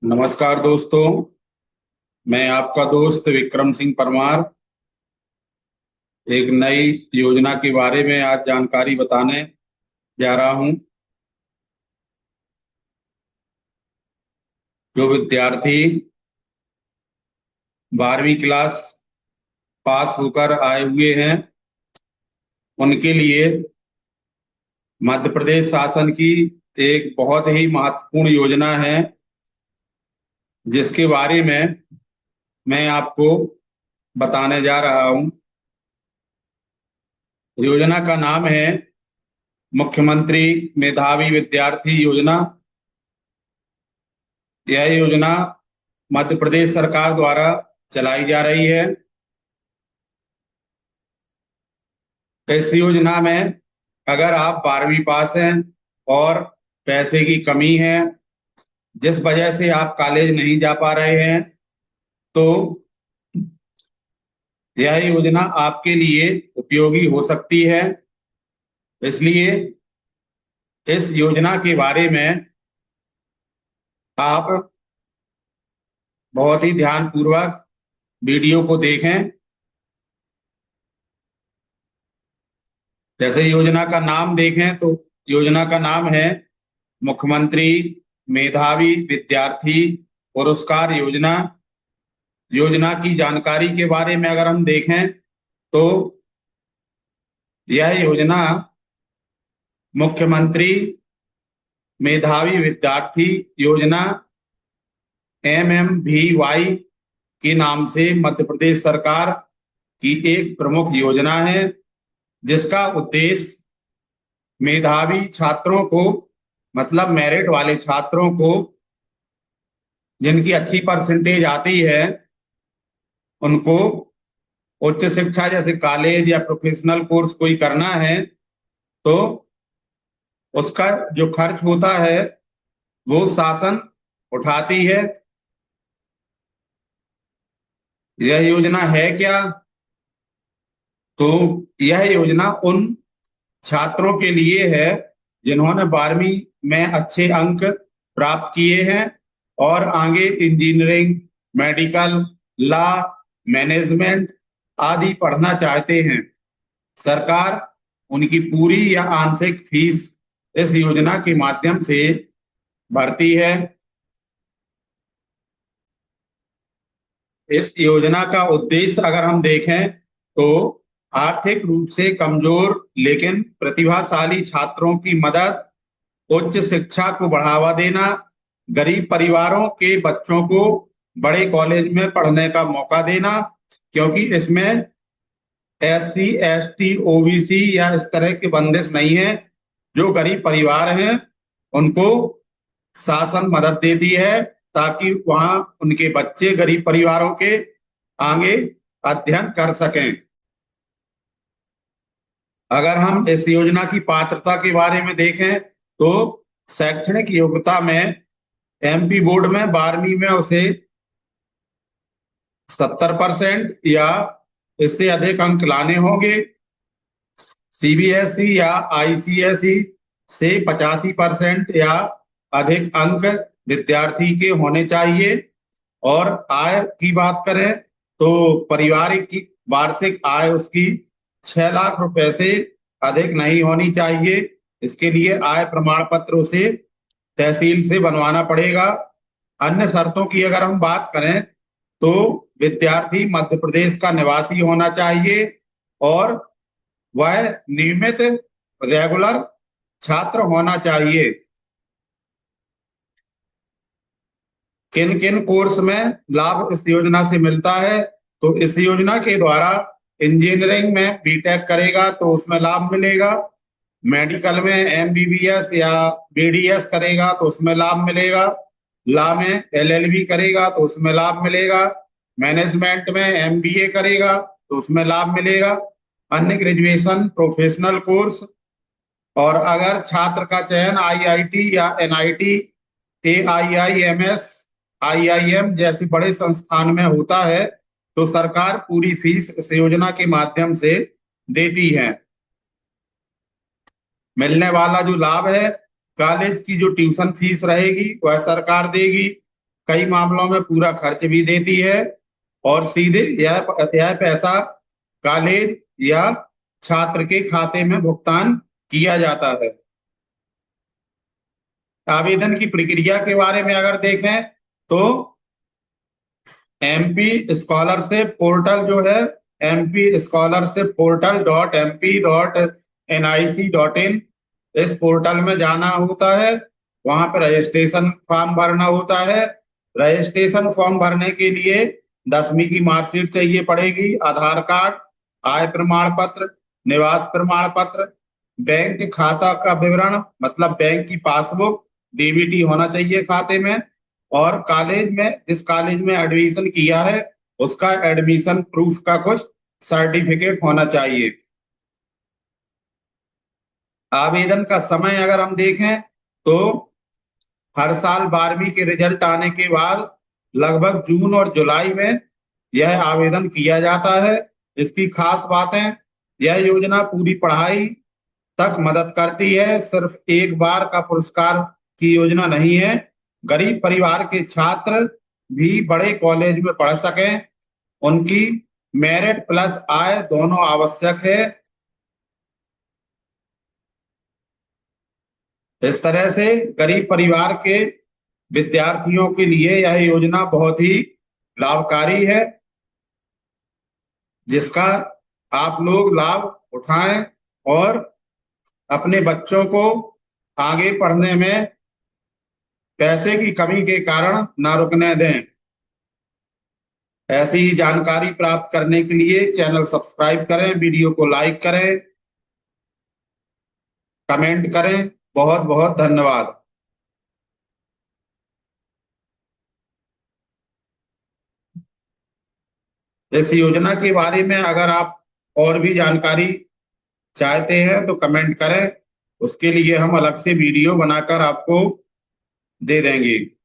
नमस्कार दोस्तों। मैं आपका दोस्त विक्रम सिंह परमार एक नई योजना के बारे में आज जानकारी बताने जा रहा हूं। जो विद्यार्थी 12वीं क्लास पास होकर आए हुए हैं उनके लिए मध्य प्रदेश शासन की एक बहुत ही महत्वपूर्ण योजना है, जिसके बारे में मैं आपको बताने जा रहा हूं। योजना का नाम है मुख्यमंत्री मेधावी विद्यार्थी योजना। यह योजना मध्य प्रदेश सरकार द्वारा चलाई जा रही है। इस योजना में अगर आप 12वीं पास हैं और पैसे की कमी है, जिस वजह से आप कॉलेज नहीं जा पा रहे हैं, तो यह योजना आपके लिए उपयोगी हो सकती है। इसलिए इस योजना के बारे में आप बहुत ही ध्यान पूर्वक वीडियो को देखें। जैसे योजना का नाम देखें तो योजना का नाम है मुख्यमंत्री मेधावी विद्यार्थी पुरस्कार योजना। योजना की जानकारी के बारे में अगर हम देखें तो यह योजना मुख्यमंत्री मेधावी विद्यार्थी योजना MMVY के नाम से मध्य प्रदेश सरकार की एक प्रमुख योजना है, जिसका उद्देश्य मेधावी छात्रों को, मतलब मेरिट वाले छात्रों को, जिनकी अच्छी परसेंटेज आती है, उनको उच्च शिक्षा जैसे कॉलेज या प्रोफेशनल कोर्स कोई करना है तो उसका जो खर्च होता है वो शासन उठाती है। यह योजना है क्या? तो यह योजना उन छात्रों के लिए है जिन्होंने 12वीं में अच्छे अंक प्राप्त किए हैं और आगे इंजीनियरिंग, मेडिकल, लॉ, मैनेजमेंट आदि पढ़ना चाहते हैं। सरकार उनकी पूरी या आंशिक फीस इस योजना के माध्यम से भरती है। इस योजना का उद्देश्य अगर हम देखें तो आर्थिक रूप से कमजोर लेकिन प्रतिभाशाली छात्रों की मदद, उच्च शिक्षा को बढ़ावा देना, गरीब परिवारों के बच्चों को बड़े कॉलेज में पढ़ने का मौका देना, क्योंकि इसमें SC, ST, OBC या इस तरह की बंदिश नहीं है। जो गरीब परिवार हैं उनको शासन मदद देती है ताकि वहां उनके बच्चे गरीब परिवारों के आगे अध्ययन कर सकें। अगर हम इस योजना की पात्रता के बारे में देखें तो शैक्षणिक योग्यता में MP बोर्ड में 12वीं में उसे 70% या इससे अधिक अंक लाने होंगे। CBSE या ICSE से 85% या अधिक अंक विद्यार्थी के होने चाहिए। और आय की बात करें तो पारिवारिक की वार्षिक आय उसकी 6 लाख रुपए से अधिक नहीं होनी चाहिए। इसके लिए आय प्रमाण पत्र उसे तहसील से बनवाना पड़ेगा। अन्य शर्तों की अगर हम बात करें तो विद्यार्थी मध्य प्रदेश का निवासी होना चाहिए और वह नियमित रेगुलर छात्र होना चाहिए। किन किन कोर्स में लाभ इस योजना से मिलता है? तो इस योजना के द्वारा इंजीनियरिंग में BTech करेगा तो उसमें लाभ मिलेगा। मेडिकल में MBBS या BDS करेगा तो उसमें लाभ मिलेगा। लॉ में LLB करेगा तो उसमें लाभ मिलेगा। मैनेजमेंट में MBA करेगा तो उसमें लाभ मिलेगा। अन्य ग्रेजुएशन प्रोफेशनल कोर्स, और अगर छात्र का चयन IIT या NIT, AIIMS, IIM जैसे बड़े संस्थान में होता है तो सरकार पूरी फीस इस योजना के माध्यम से देती है। मिलने वाला जो लाभ है, कॉलेज की जो ट्यूशन फीस रहेगी वह सरकार देगी। कई मामलों में पूरा खर्च भी देती है और सीधे यह पैसा कॉलेज या छात्र के खाते में भुगतान किया जाता है। आवेदन की प्रक्रिया के बारे में अगर देखें तो एमपी स्कॉलरशिप पोर्टल जो है mp scholarshipportal.mp.nic.in, इस पोर्टल में जाना होता है। वहां पर रजिस्ट्रेशन फॉर्म भरना होता है। रजिस्ट्रेशन फॉर्म भरने के लिए 10वीं की मार्कशीट चाहिए पड़ेगी, आधार कार्ड, आय प्रमाण पत्र, निवास प्रमाण पत्र, बैंक खाता का विवरण मतलब बैंक की पासबुक, डीबीटी होना चाहिए खाते में, और कॉलेज में जिस कॉलेज में एडमिशन किया है उसका एडमिशन प्रूफ का कुछ सर्टिफिकेट होना चाहिए। आवेदन का समय अगर हम देखें तो हर साल 12वीं के रिजल्ट आने के बाद लगभग जून और जुलाई में यह आवेदन किया जाता है। इसकी खास बातें, यह योजना पूरी पढ़ाई तक मदद करती है, सिर्फ एक बार का पुरस्कार की योजना नहीं है। गरीब परिवार के छात्र भी बड़े कॉलेज में पढ़ सकें, उनकी मेरिट प्लस आय दोनों आवश्यक है। इस तरह से गरीब परिवार के विद्यार्थियों के लिए यह योजना बहुत ही लाभकारी है, जिसका आप लोग लाभ उठाएं और अपने बच्चों को आगे पढ़ने में पैसे की कमी के कारण ना रुकने दें। ऐसी ही जानकारी प्राप्त करने के लिए चैनल सब्सक्राइब करें, वीडियो को लाइक करें, कमेंट करें। बहुत बहुत धन्यवाद। इस योजना के बारे में अगर आप और भी जानकारी चाहते हैं तो कमेंट करें, उसके लिए हम अलग से वीडियो बनाकर आपको दे देंगे।